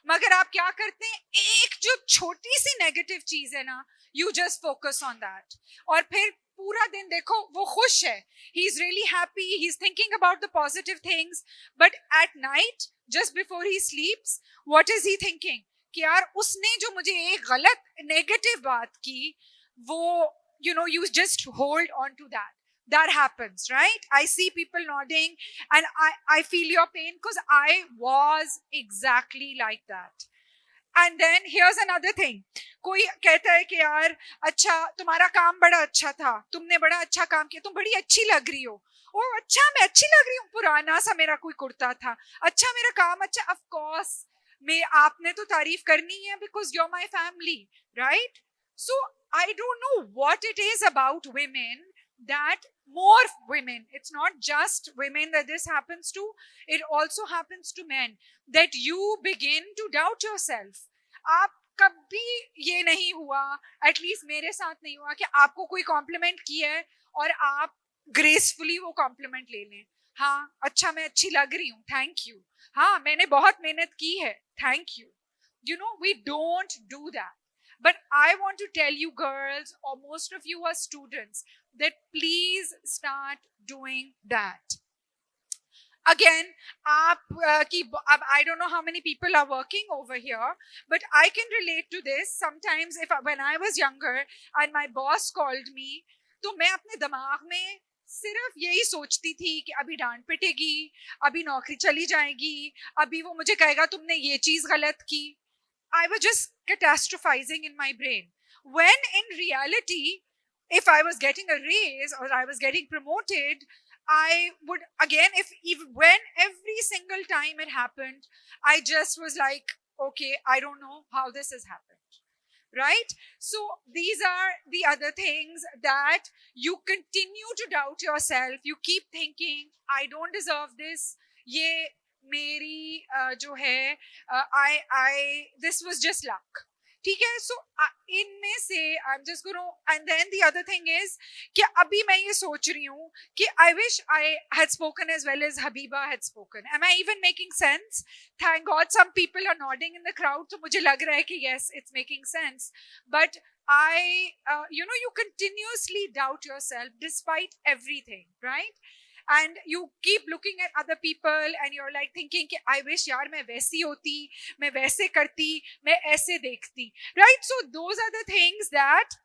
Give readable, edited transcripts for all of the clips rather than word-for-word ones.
मगर आप क्या करते हैं, एक जो छोटी सी नेगेटिव चीज है ना, you just focus on that, और फिर पूरा दिन देखो वो खुश है, he is really happy, he is thinking about the positive things, but at night just before he स्लीप्स what is he thinking कि यार उसने जो मुझे एक गलत नेगेटिव बात की, वो you just hold on to that. That happens, right? I see people nodding, and I feel your pain because I was exactly like that. And then here's another thing. कोई कहता है कि यार अच्छा तुम्हारा काम बड़ा अच्छा था, तुमने बड़ा अच्छा काम किया, तुम बड़ी अच्छी लग रही हो। ओ अच्छा, मैं अच्छी लग रही हूँ, पुराना सा मेरा कोई कुर्ता था, अच्छा मेरा काम अच्छा, ऑफ कोर्स मैं आपने तो तारीफ करनी है because you are my family, right? So I don't know what it is about women that more women, it's not just women that this happens to, it also happens to men, that you begin to doubt yourself. आप कभी ये नहीं हुआ, at least मेरे साथ नहीं हुआ, कि आपको कोई कॉम्प्लीमेंट किया है और आप ग्रेसफुली वो कॉम्प्लीमेंट ले लें। हाँ अच्छा मैं अच्छी लग रही हूँ, थैंक यू, हाँ मैंने बहुत मेहनत की है, thank you. You know, we don't do that. But I want to tell you girls, or most of you are students, that please start doing that. Again, I don't know how many people are working over here, but I can relate to this. Sometimes when I was younger and my boss called me, तो मैं अपने दिमाग में सिर्फ यही सोचती थी कि अभी डांट पिटेगी, अभी नौकरी चली जाएगी, अभी वो मुझे कहेगा तुमने ये चीज गलत की। I was just catastrophizing in my brain. When in reality, if I was getting a raise or I was getting promoted, I would again, when every single time it happened, I just was like, okay, I don't know how this has happened. Right? So these are the other things that you continue to doubt yourself. You keep thinking, I don't deserve this. Ye मेरी जो है I this was just luck, ठीक है? So इनमें से I'm just going to, and then the other thing is कि अभी मैं ये सोच रही हूँ कि I wish I had spoken as well as Habiba had spoken. Am I even making sense? Thank God some people are nodding in the crowd, तो मुझे लग रहा है कि yes, it's making sense. But you continuously doubt yourself despite everything, right? And you keep looking at other people and you're like thinking कि I wish यार मैं वैसी होती, मैं वैसे करती, मैं ऐसे देखती, right? So those are the things that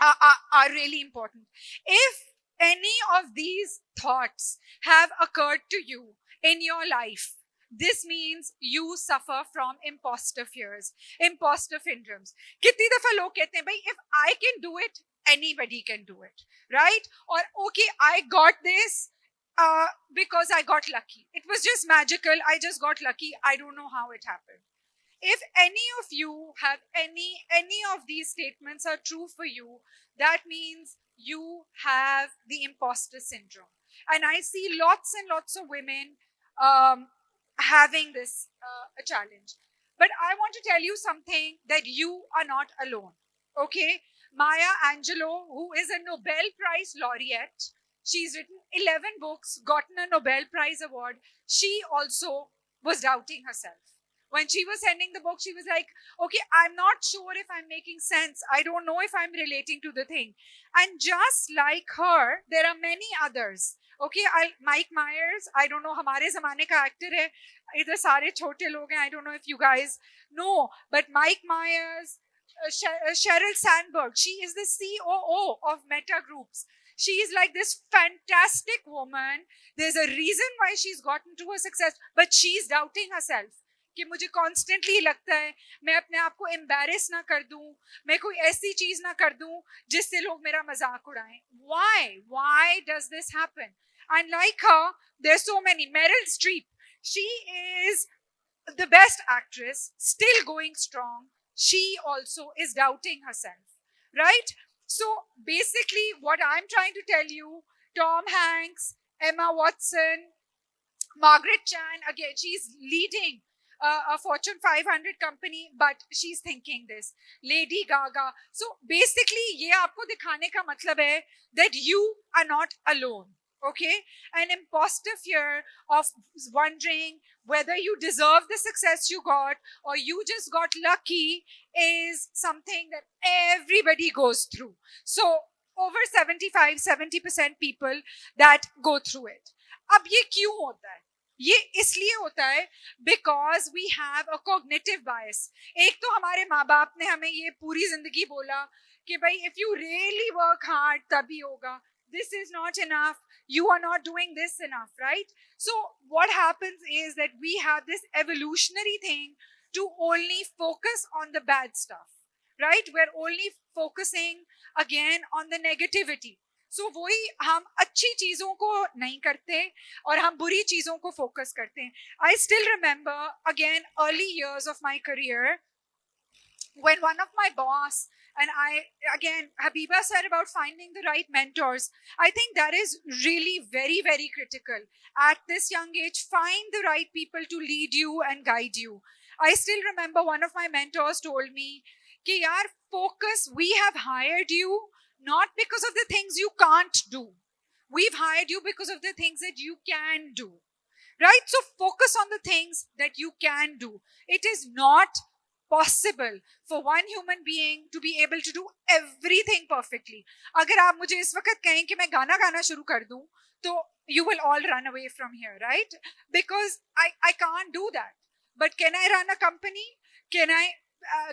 are really important. If any of these thoughts have occurred to you in your life, this means you suffer from imposter fears, imposter syndromes. कितनी दफा लोग कहते हैं भाई if I can do it, anybody can do it, right? Or okay, I got this because I got lucky. It was just magical. I just got lucky. I don't know how it happened. If any of you have any of these statements are true for you, that means you have the imposter syndrome. And I see lots and lots of women having this a challenge. But I want to tell you something, that you are not alone. Okay? Maya Angelou, who is a Nobel Prize laureate, she's written 11 books, gotten a Nobel Prize award. She also was doubting herself. When she was sending the book, she was like, okay, I'm not sure if I'm making sense. I don't know if I'm relating to the thing. And just like her, there are many others. Okay, Mike Myers, I don't know, हमारे ज़माने का actor है, इधर सारे छोटे लोग हैं, I don't know if you guys know, but Mike Myers, Sheryl Sandberg, she is the COO of Meta Groups. She is like this fantastic woman. There's a reason why she's gotten to her success, but she's doubting herself. कि मुझे constantly लगता है मैं अपने आप को embarrass ना कर दूं, मैं कोई ऐसी चीज ना कर दूं जिससे लोग मेरा मजाक उड़ाएं. Why does this happen? And like her, there's so many. Meryl Streep, she is the best actress, still going strong. She also is doubting herself, right? So basically what I'm trying to tell you, Tom Hanks, Emma Watson, Margaret Chan, again, she's leading a Fortune 500 company, but she's thinking this. Lady Gaga. So basically, ये आपको दिखाने का मतलब है that you are not alone. Okay, an imposter fear of wondering whether you deserve the success you got or you just got lucky is something that everybody goes through. So over 75-70% people that go through it. अब ये क्यों होता है? ये इसलिए होता है because we have a cognitive bias. एक तो हमारे माँ बाप ने हमें ये पूरी जिंदगी बोला कि भाई if you really work hard तभी होगा. This is not enough. You are not doing this enough, right? So what happens is that we have this evolutionary thing to only focus on the bad stuff, right? We're only focusing again on the negativity. So वही हम अच्छी चीजों को नहीं करते और हम बुरी चीजों को focus करते हैं. I still remember again early years of my career when one of my boss and I, again, Habiba said about finding the right mentors. I think that is really very, very critical. At this young age, find the right people to lead you and guide you. I still remember one of my mentors told me, कि यार, focus, we have hired you not because of the things you can't do. We've hired you because of the things that you can do. Right? So focus on the things that you can do. It is not possible for one human being to be able to do everything perfectly. अगर आप मुझे इस वक्त कहें कि मैं गाना गाना शुरू कर दूं, तो you will all run away from here, right? Because I can't do that. But can I run a company? Can I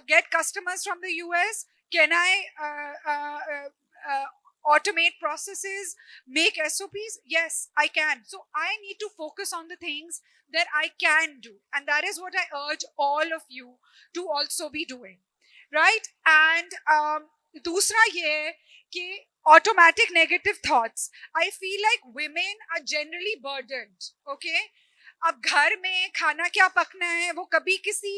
get customers from the US? Can I automate processes, make SOPs? Yes, I can. So I need to focus on the things that I can do. And that is what I urge all of you to also be doing. Right? And दूसरा ये है कि automatic negative thoughts. I feel like women are generally burdened. Okay? अब घर में खाना क्या पकना है वो कभी किसी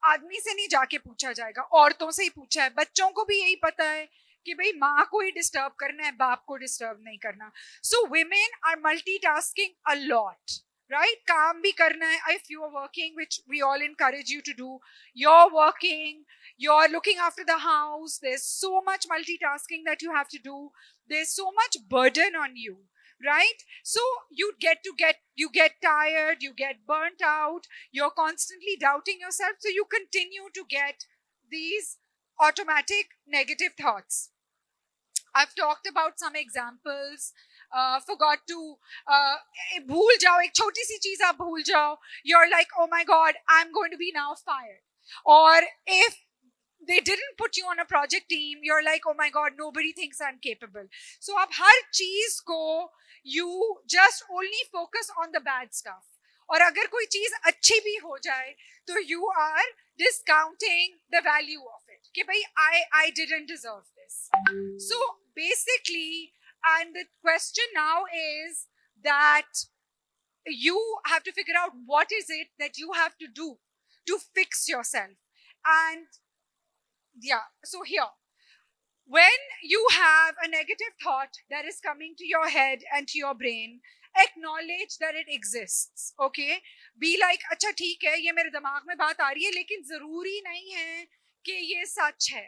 आदमी से नहीं जाके पूछा जाएगा, औरतों से ही पूछा है. बच्चों को भी यही पता है कि भाई माँ को ही डिस्टर्ब करना है, बाप को डिस्टर्ब नहीं करना. सो women are multitasking a lot, right? काम भी करना है. If you are working, which we all encourage you to do, you're working, you're looking after the house, there's so much multitasking that you have to do, there's so much burden on you, right? So you get tired, you get burnt out, you're constantly doubting yourself, so you continue to get these automatic negative thoughts. I've talked about some examples. Forgot to भूल जाओ, एक छोटी सी चीज आप भूल जाओ, you're like, oh my god, I'm going to be now fired. Or if they didn't put you on a project team, you're like, oh my god, nobody thinks I'm capable. So आप हर चीज को you just only focus on the bad stuff. और अगर कोई चीज अच्छी भी हो जाए तो you are discounting the value of it. कि भाई I didn't deserve this. So basically, and the question now is that you have to figure out what is it that you have to do to fix yourself. And yeah, so here, when you have a negative thought that is coming to your head and to your brain, acknowledge that it exists. Okay, be like, अच्छा ठीक है, ये मेरे दिमाग में बात आ रही है, लेकिन जरूरी नहीं है कि ये सच है.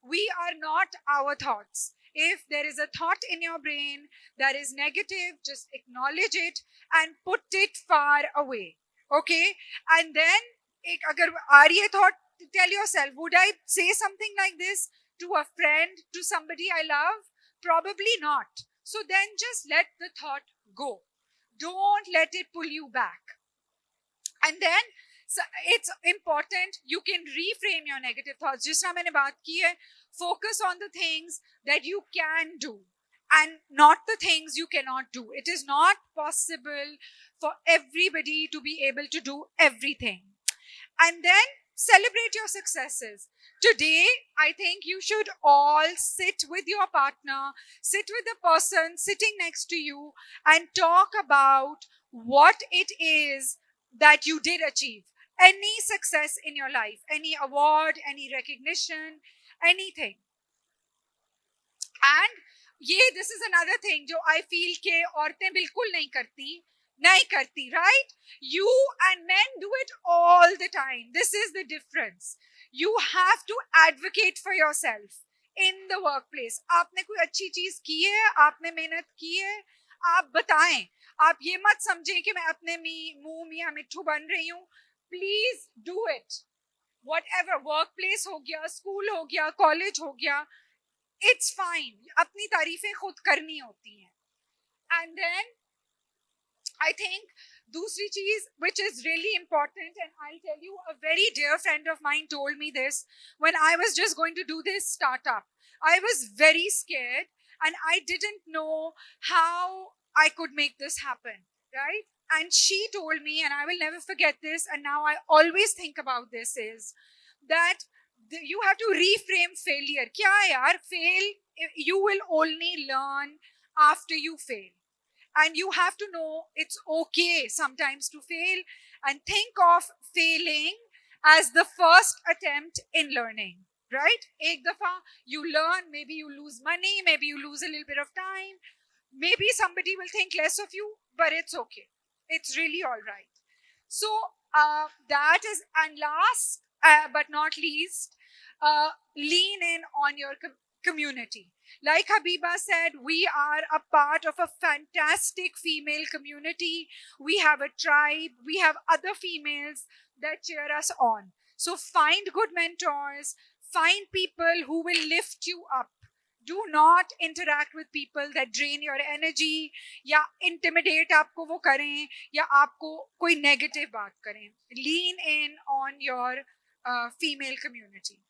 We are not our thoughts. If there is a thought in your brain that is negative, just acknowledge it and put it far away. Okay, and then अगर आ रही है thought, tell yourself, would I say something like this to a friend, to somebody I love? Probably not. So then just let the thought go. Don't let it pull you back. And then so it's important, you can reframe your negative thoughts. जिस तरह मैंने बात की है, focus on the things that you can do and not the things you cannot do. It is not possible for everybody to be able to do everything. And then celebrate your successes. Today, I think you should all sit with your partner, sit with the person sitting next to you, and talk about what it is that you did achieve. Any success in your life, any award, any recognition, anything. And this is another thing जो I feel के औरतें बिल्कुल नहीं करती, right? You and men do it all the time. This is the difference. You have to advocate for yourself in the workplace. आपने कोई अच्छी चीज की है, आपने मेहनत की है, आप बताएं, आप ये मत समझें कि मैं अपने मुंह मियाँ मिट्ठू बन रही हूँ. Please do it. Whatever, work place हो गया, स्कूल हो गया, कॉलेज हो गया, इट्स फाइन. अपनी तारीफें खुद करनी होती हैं. एंड देन I think दूसरी चीज which is really important, and I'll tell you, a very dear friend of mine told me this when I was just going to do this startup. I was very scared and I didn't know how I could make this happen, right? And she told me, and I will never forget this, and now I always think about this, is that you have to reframe failure. Kya hai yaar, fail, you will only learn after you fail. And you have to know it's okay sometimes to fail, and think of failing as the first attempt in learning, right? Ek dafa you learn, maybe you lose money, maybe you lose a little bit of time, maybe somebody will think less of you, but it's okay, it's really all right. So that is, and last but not least, lean in on your community. Like Habiba said, we are a part of a fantastic female community. We have a tribe, we have other females that cheer us on. So find good mentors, find people who will lift you up. Do not interact with people that drain your energy या intimidate आपको वो करें या आपको कोई negative बात करें. Lean in on your female community.